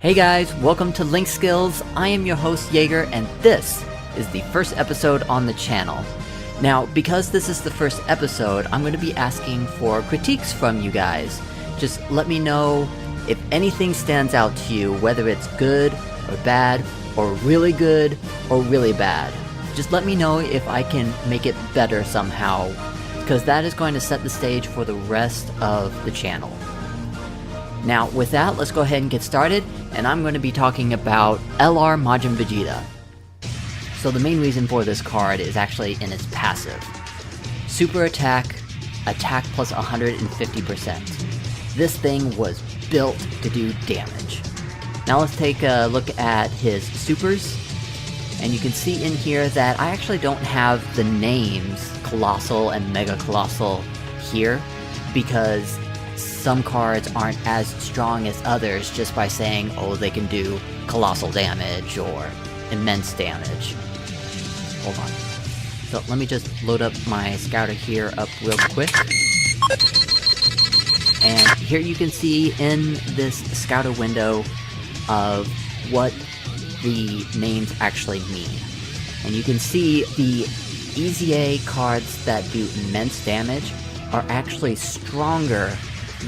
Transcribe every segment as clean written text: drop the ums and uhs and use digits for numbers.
Hey guys, welcome to Link Skillz. I am your host Jaeger, and this is the first episode on the channel. Now, because this is the first episode, I'm going to be asking for critiques from you guys. Just let me know if anything stands out to you, whether it's good or bad, or really good or really bad. Just let me know if I can make it better somehow, because that is going to set the stage for the rest of the channel. Now, with that, let's go ahead and get started, and I'm going to be talking about LR Majin Vegeta. So the main reason for this card is actually in its passive. Super attack, attack plus 150%. This thing was built to do damage. Now let's take a look at his supers, and you can see in here that I actually don't have the names Colossal and Mega Colossal here, because some cards aren't as strong as others just by saying, oh, they can do colossal damage or immense damage. Hold on. So let me just load up my scouter here up real quick. And here you can see in this scouter window of what the names actually mean. And you can see the EZA cards that do immense damage are actually stronger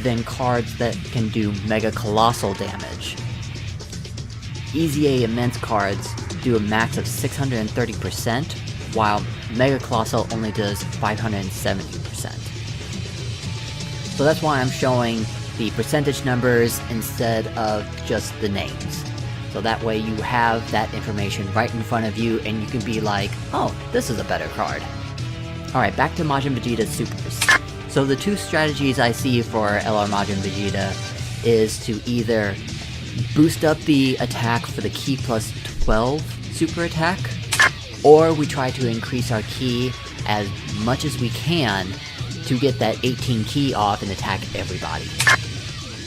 than cards that can do Mega Colossal damage. EZA Immense cards do a max of 630%, while Mega Colossal only does 570%. So that's why I'm showing the percentage numbers instead of just the names. So that way you have that information right in front of you and you can be like, oh, this is a better card. Alright, back to Majin Vegeta's supers. So the two strategies I see for LR Majin Vegeta is to either boost up the attack for the Ki plus 12 super attack, or we try to increase our Ki as much as we can to get that 18 Ki off and attack everybody.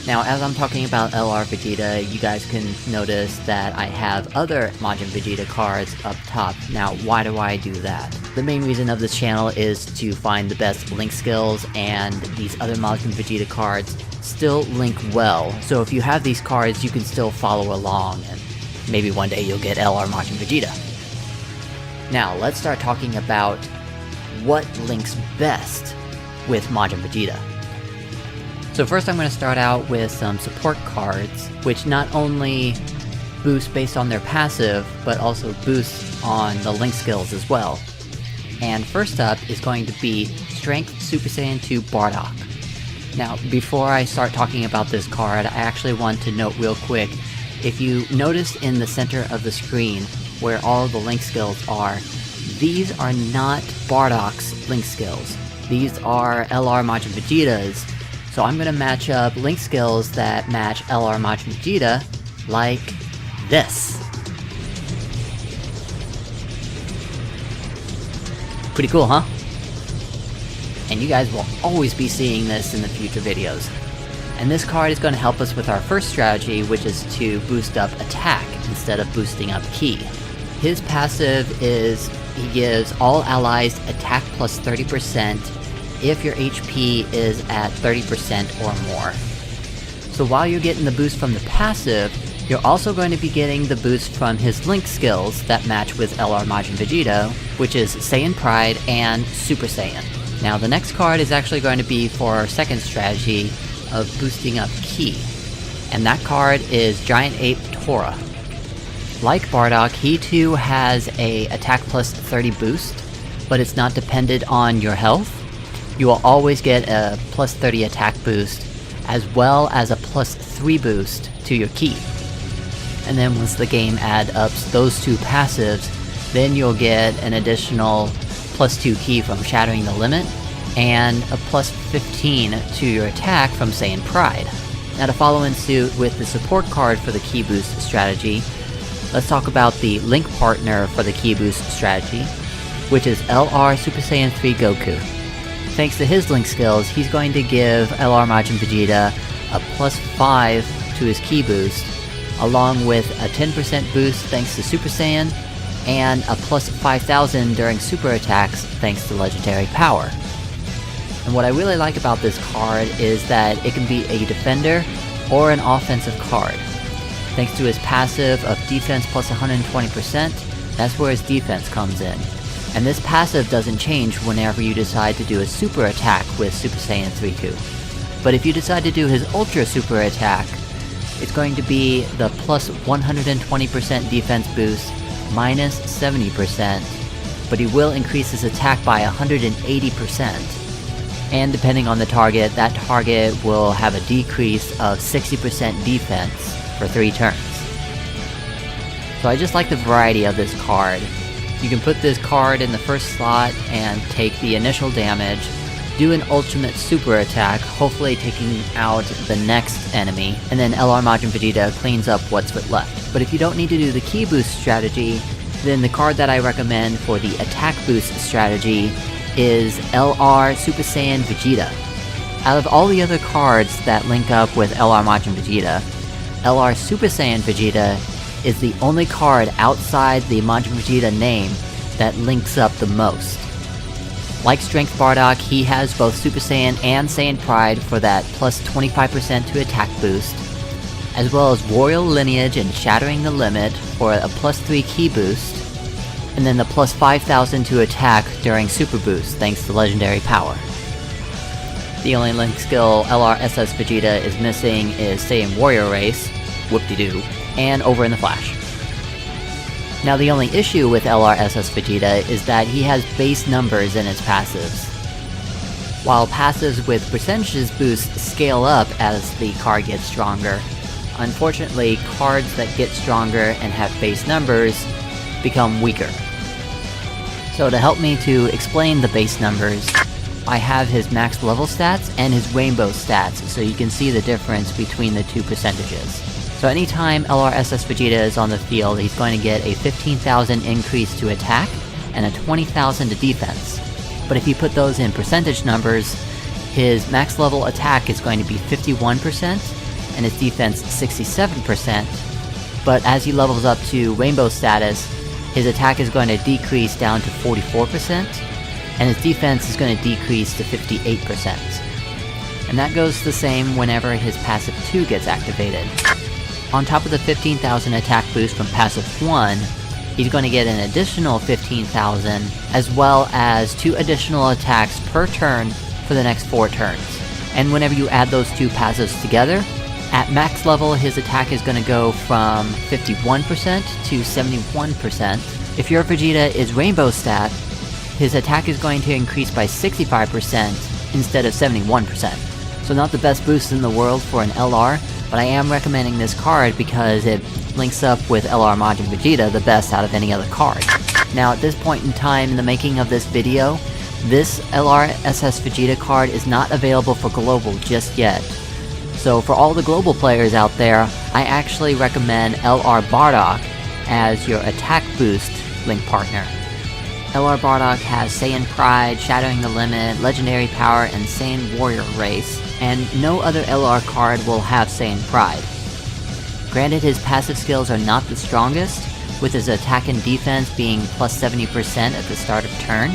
Now, as I'm talking about LR Vegeta, you guys can notice that I have other Majin Vegeta cards up top. Now, why do I do that? The main reason of this channel is to find the best link skills, and these other Majin Vegeta cards still link well. So if you have these cards, you can still follow along, and maybe one day you'll get LR Majin Vegeta. Now, let's start talking about what links best with Majin Vegeta. So first I'm going to start out with some support cards, which not only boost based on their passive, but also boost on the link skills as well. And first up is going to be Strength Super Saiyan 2 Bardock. Now, before I start talking about this card, I actually want to note real quick, if you notice in the center of the screen where all the link skills are, these are not Bardock's link skills. These are LR Majin Vegeta's. So I'm gonna match up link skills that match LR Majin Vegeta like this. Pretty cool, huh? And you guys will always be seeing this in the future videos. And this card is gonna help us with our first strategy, which is to boost up attack instead of boosting up Ki. His passive is, he gives all allies attack plus 30% if your HP is at 30% or more. So while you're getting the boost from the passive, you're also going to be getting the boost from his link skills that match with LR Majin Vegeta, which is Saiyan Pride and Super Saiyan. Now the next card is actually going to be for our second strategy of boosting up Ki, and that card is Giant Ape Tora. Like Bardock, he too has a attack plus 30 boost, but it's not dependent on your health. You will always get a plus 30 attack boost, as well as a plus 3 boost to your Ki. And then once the game adds those two passives, then you'll get an additional plus 2 Ki from Shattering the Limit, and a plus 15 to your attack from Saiyan Pride. Now to follow in suit with the support card for the Ki boost strategy, let's talk about the link partner for the Ki boost strategy, which is LR Super Saiyan 3 Goku. Thanks to his link skills, he's going to give LR Majin Vegeta a plus 5 to his Ki boost, along with a 10% boost thanks to Super Saiyan, and a plus 5,000 during super attacks thanks to Legendary Power. And what I really like about this card is that it can be a defender or an offensive card. Thanks to his passive of defense plus 120%, that's where his defense comes in. And this passive doesn't change whenever you decide to do a super attack with Super Saiyan 3-2. But if you decide to do his Ultra Super Attack, it's going to be the plus 120% defense boost, minus 70%, but he will increase his attack by 180%. And depending on the target, that target will have a decrease of 60% defense for 3 turns. So I just like the variety of this card. You can put this card in the first slot and take the initial damage, do an ultimate super attack, hopefully taking out the next enemy, and then LR Majin Vegeta cleans up what's left. But if you don't need to do the key boost strategy, then the card that I recommend for the attack boost strategy is LR Super Saiyan Vegeta. Out of all the other cards that link up with LR Majin Vegeta, LR Super Saiyan Vegeta is the only card outside the Majin Vegeta name that links up the most. Like Strength Bardock, he has both Super Saiyan and Saiyan Pride for that plus 25% to attack boost, as well as Royal Lineage and Shattering the Limit for a plus 3 key boost, and then the plus 5,000 to attack during Super Boost thanks to Legendary Power. The only link skill LRSS Vegeta is missing is Saiyan Warrior Race, whoop-de-doo, and Over in the Flash. Now the only issue with LRSS Vegeta is that he has base numbers in his passives. While passives with percentages boost scale up as the card gets stronger, unfortunately cards that get stronger and have base numbers become weaker. So to help me to explain the base numbers, I have his max level stats and his rainbow stats so you can see the difference between the two percentages. So anytime LRSS Vegeta is on the field, he's going to get a 15,000 increase to attack and a 20,000 to defense. But if you put those in percentage numbers, his max level attack is going to be 51% and his defense 67%, but as he levels up to rainbow status, his attack is going to decrease down to 44%, and his defense is going to decrease to 58%. And that goes the same whenever his passive 2 gets activated. On top of the 15,000 attack boost from passive 1, he's going to get an additional 15,000, as well as 2 additional attacks per turn for the next 4 turns. And whenever you add those 2 passives together, at max level his attack is going to go from 51% to 71%. If your Vegeta is rainbow stat, his attack is going to increase by 65% instead of 71%. So not the best boost in the world for an LR, but I am recommending this card because it links up with LR Majin Vegeta the best out of any other card. Now at this point in time in the making of this video, this LRSS Vegeta card is not available for global just yet. So for all the global players out there, I actually recommend LR Bardock as your attack boost link partner. LR Bardock has Saiyan Pride, Shattering the Limit, Legendary Power, and Saiyan Warrior Race, and no other LR card will have Saiyan Pride. Granted, his passive skills are not the strongest, with his attack and defense being plus 70% at the start of turn,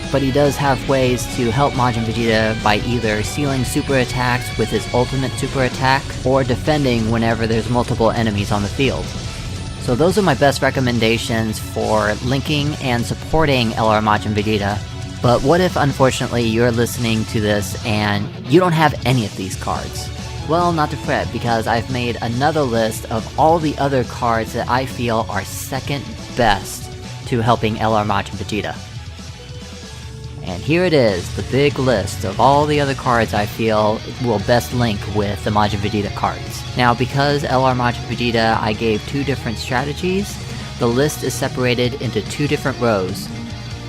but he does have ways to help Majin Vegeta by either sealing super attacks with his ultimate super attack, or defending whenever there's multiple enemies on the field. So those are my best recommendations for linking and supporting LR Majin Vegeta. But what if, unfortunately, you're listening to this and you don't have any of these cards? Well, not to fret, because I've made another list of all the other cards that I feel are second best to helping LR Majin Vegeta. And here it is, the big list of all the other cards I feel will best link with the Majin Vegeta cards. Now, because LR Majin Vegeta I gave 2 different strategies, the list is separated into 2 different rows.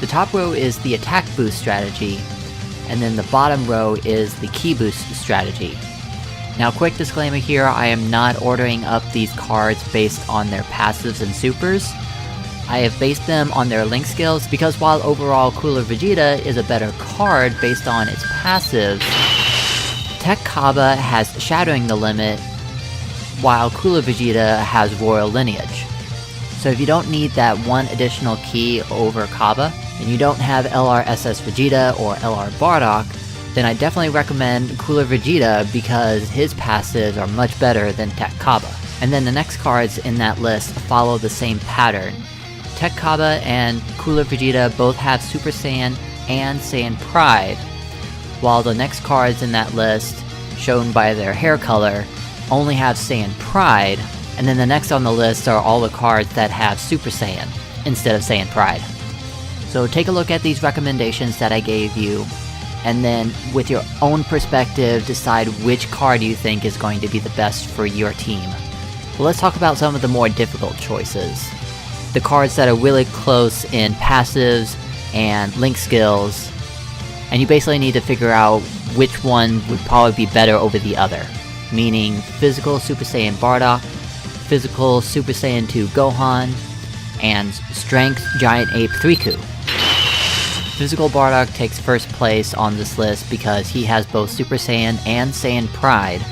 The top row is the attack boost strategy, and then the bottom row is the key boost strategy. Now, quick disclaimer here, I am not ordering up these cards based on their passives and supers. I have based them on their link skills because while overall Cooler Vegeta is a better card based on its passive, Tech Kaba has Shattering the Limit, while Cooler Vegeta has Royal Lineage. So if you don't need that one additional key over Kaba, and you don't have LRSS Vegeta or LR Bardock, then I definitely recommend Cooler Vegeta because his passives are much better than Tech Kaba. And then the next cards in that list follow the same pattern. Tech Kaba and Cooler Vegeta both have Super Saiyan and Saiyan Pride, while the next cards in that list, shown by their hair color, only have Saiyan Pride, and then the next on the list are all the cards that have Super Saiyan instead of Saiyan Pride. So take a look at these recommendations that I gave you, and then with your own perspective decide which card you think is going to be the best for your team. But let's talk about some of the more difficult choices. The cards that are really close in passives and link skills, and you basically need to figure out which one would probably be better over the other, meaning Physical Super Saiyan Bardock, Physical Super Saiyan 2 Gohan, and Strength Giant Ape 3Ku. Physical Bardock takes first place on this list because he has both Super Saiyan and Saiyan Pride,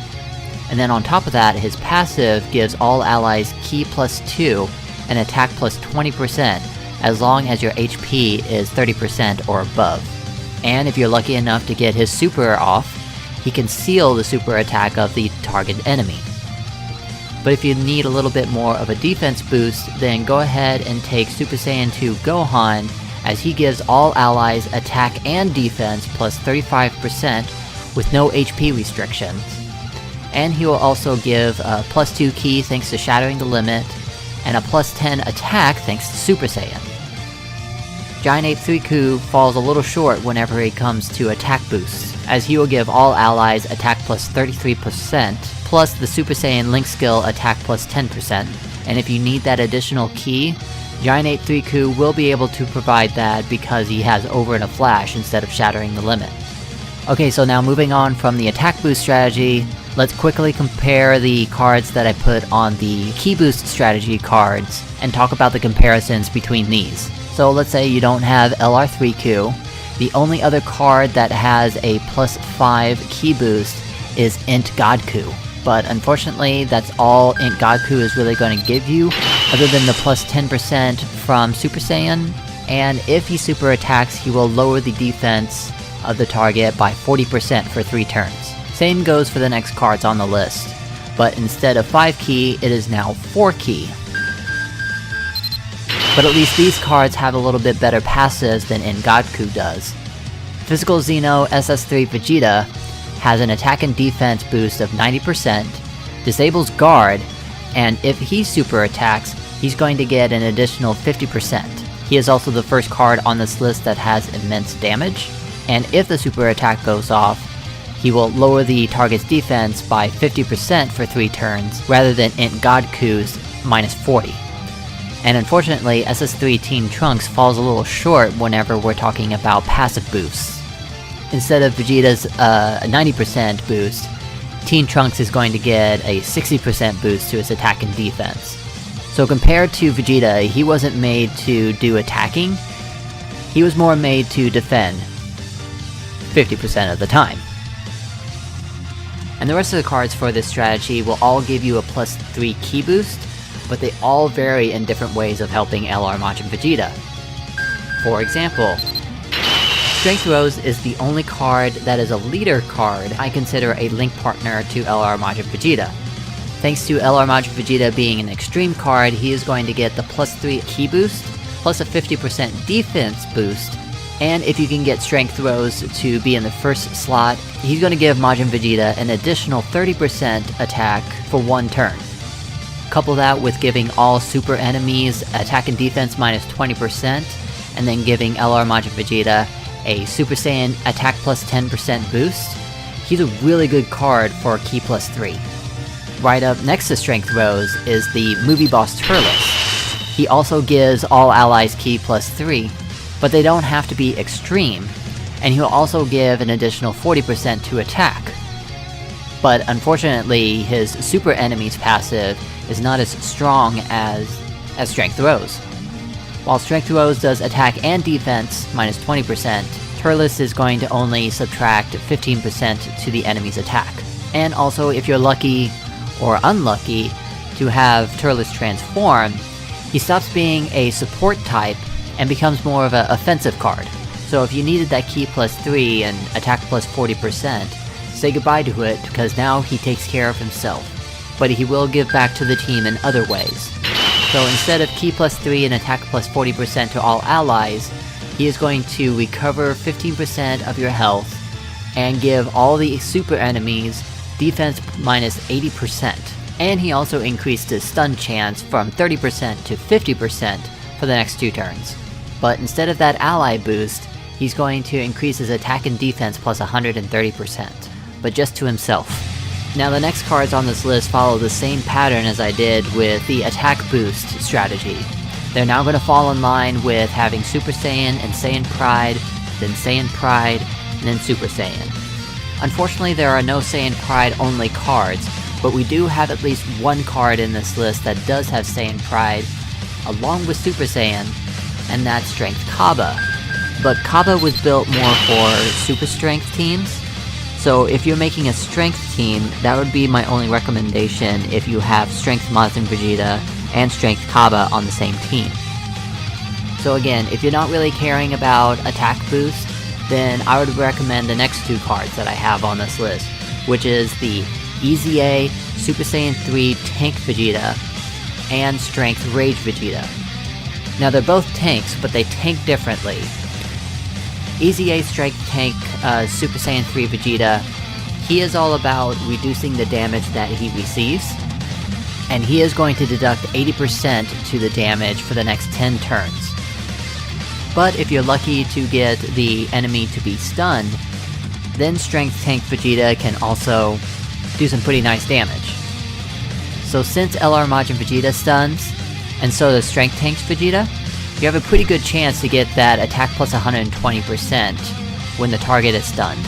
and then on top of that, his passive gives all allies Ki plus 2 and attack plus 20% as long as your HP is 30% or above. And if you're lucky enough to get his super off, he can seal the super attack of the target enemy. But if you need a little bit more of a defense boost, then go ahead and take Super Saiyan 2 Gohan, as he gives all allies attack and defense plus 35% with no HP restrictions. And he will also give a plus 2 Ki thanks to Shattering the Limit, and a plus 10 attack thanks to Super Saiyan. Giant Ape 3Ku falls a little short whenever it comes to attack boosts, as he will give all allies attack plus 33%, plus the Super Saiyan Link skill attack plus 10%, and if you need that additional Ki, Giant Ape 3Ku will be able to provide that because he has Over in a Flash instead of Shattering the Limit. Okay, so now moving on from the attack boost strategy, let's quickly compare the cards that I put on the Ki boost strategy cards, and talk about the comparisons between these. So let's say you don't have LR3Ku, the only other card that has a plus 5 Ki boost is Int Godku, but unfortunately that's all Int Godku is really going to give you, other than the plus 10% from Super Saiyan, and if he super attacks he will lower the defense of the target by 40% for 3 turns. Same goes for the next cards on the list, but instead of 5 Ki, it is now 4 Ki. But at least these cards have a little bit better passives than Int Godku does. Physical Xeno SS3 Vegeta has an attack and defense boost of 90%, disables guard, and if he super attacks, he's going to get an additional 50%. He is also the first card on this list that has immense damage, and if the super attack goes off, he will lower the target's defense by 50% for 3 turns, rather than Int Godku's minus 40. And unfortunately, SS3 Teen Trunks falls a little short whenever we're talking about passive boosts. Instead of Vegeta's 90% boost, Teen Trunks is going to get a 60% boost to his attack and defense. So compared to Vegeta, he wasn't made to do attacking, he was more made to defend 50% of the time. And the rest of the cards for this strategy will all give you a plus 3 Ki boost, but they all vary in different ways of helping LR Majin Vegeta. For example, Strength Rose is the only card that is a leader card I consider a link partner to LR Majin Vegeta. Thanks to LR Majin Vegeta being an extreme card, he is going to get the plus 3 Ki boost, plus a 50% defense boost, and if you can get Strength Rose to be in the first slot, he's going to give Majin Vegeta an additional 30% attack for 1 turn. Couple that with giving all super enemies attack and defense minus 20%, and then giving LR Majin Vegeta a Super Saiyan attack plus 10% boost, he's a really good card for Ki plus 3. Right up next to Strength Rose is the movie boss Turles. He also gives all allies Ki plus 3, but they don't have to be extreme, and he'll also give an additional 40% to attack. But unfortunately, his super enemy's passive is not as strong as Strength Rose. While Strength Rose does attack and defense minus 20%, Turles is going to only subtract 15% to the enemy's attack. And also, if you're lucky or unlucky to have Turles transform, he stops being a support type and becomes more of an offensive card. So if you needed that Ki plus 3 and attack plus 40%, say goodbye to it, because now he takes care of himself. but he will give back to the team in other ways. So instead of Ki plus 3 and attack plus 40% to all allies, he is going to recover 15% of your health, and give all the super enemies defense minus 80%. And he also increased his stun chance from 30% to 50% for the next 2 turns. But instead of that ally boost, he's going to increase his attack and defense plus 130%, but just to himself. Now the next cards on this list follow the same pattern as I did with the attack boost strategy. They're now going to fall in line with having Super Saiyan and Saiyan Pride, then Saiyan Pride, and then Super Saiyan. Unfortunately, there are no Saiyan Pride only cards, but we do have at least one card in this list that does have Saiyan Pride, along with Super Saiyan, and that's Strength Kaba. But Kaba was built more for Super Strength teams, so if you're making a Strength team, that would be my only recommendation if you have Strength Majin Vegeta and Strength Kaba on the same team. So again, if you're not really caring about attack boost, then I would recommend the next 2 cards that I have on this list, which is the EZA Super Saiyan 3 Tank Vegeta and Strength Rage Vegeta. Now they're both tanks, but they tank differently. EZA Strength Tank Super Saiyan 3 Vegeta, he is all about reducing the damage that he receives, and he is going to deduct 80% to the damage for the next 10 turns. But if you're lucky to get the enemy to be stunned, then Strength Tank Vegeta can also do some pretty nice damage. So since LR Majin Vegeta stuns, and so does Strength Tank Vegeta, you have a pretty good chance to get that attack plus 120% when the target is stunned.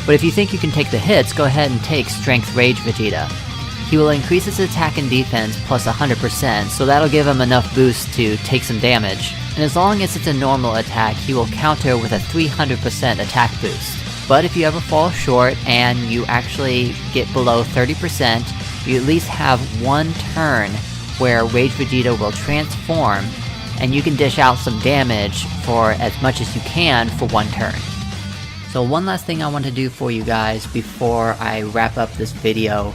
But if you think you can take the hits, go ahead and take Strength Rage Vegeta. He will increase his attack and defense plus 100%, so that'll give him enough boost to take some damage. And as long as it's a normal attack, he will counter with a 300% attack boost. But if you ever fall short and you actually get below 30%, you at least have one turn where Rage Vegeta will transform, and you can dish out some damage for as much as you can for one turn. So one last thing I want to do for you guys before I wrap up this video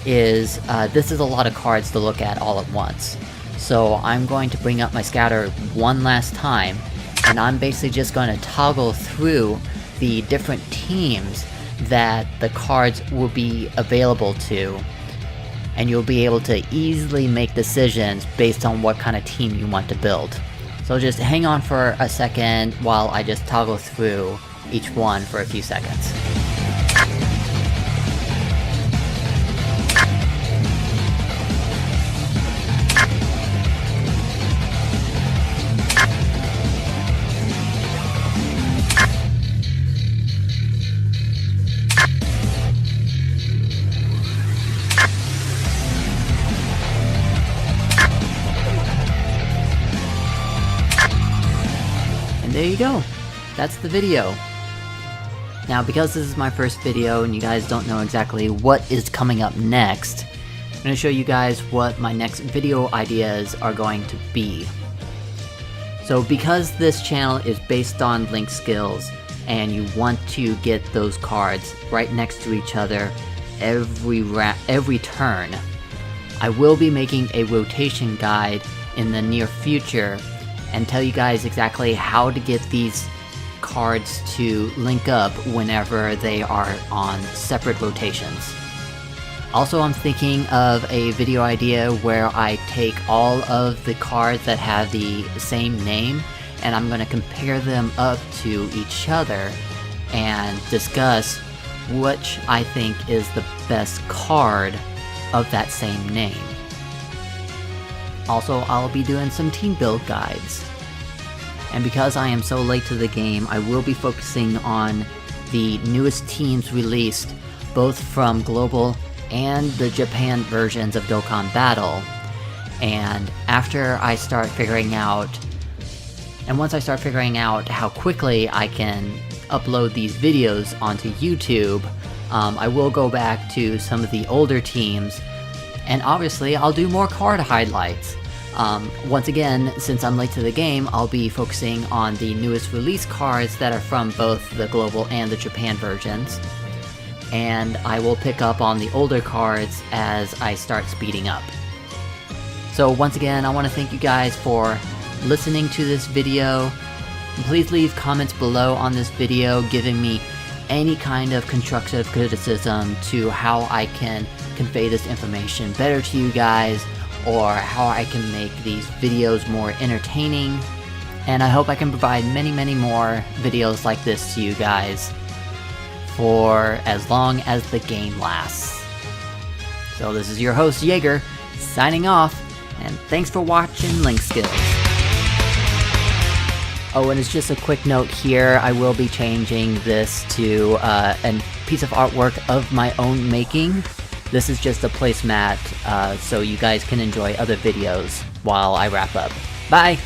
is, this is a lot of cards to look at all at once. So I'm going to bring up my scouter one last time, and I'm basically just going to toggle through the different teams that the cards will be available to, and you'll be able to easily make decisions based on what kind of team you want to build. So just hang on for a second while I just toggle through each one for a few seconds. There you go. That's the video. Now, because this is my first video and you guys don't know exactly what is coming up next, I'm going to show you guys what my next video ideas are going to be. So because this channel is based on Link Skillz, and you want to get those cards right next to each other every turn, I will be making a rotation guide in the near future and tell you guys exactly how to get these cards to link up whenever they are on separate rotations. Also, I'm thinking of a video idea where I take all of the cards that have the same name and I'm going to compare them up to each other and discuss which I think is the best card of that same name. Also, I'll be doing some team build guides. And because I am so late to the game, I will be focusing on the newest teams released, both from global and the Japan versions of Dokkan Battle. And after I start figuring out, and once I start figuring out how quickly I can upload these videos onto YouTube, I will go back to some of the older teams, and obviously I'll do more card highlights. Once again, since I'm late to the game, I'll be focusing on the newest release cards that are from both the global and the Japan versions. and I will pick up on the older cards as I start speeding up. So once again, I want to thank you guys for listening to this video. Please leave comments below on this video giving me any kind of constructive criticism to how I can convey this information better to you guys, or how I can make these videos more entertaining. And I hope I can provide many more videos like this to you guys for as long as the game lasts. So this is your host Jaeger, signing off, and thanks for watching Link Skills. Oh, and it's just a quick note here, I will be changing this to a piece of artwork of my own making. This is just a placemat, so you guys can enjoy other videos while I wrap up. Bye!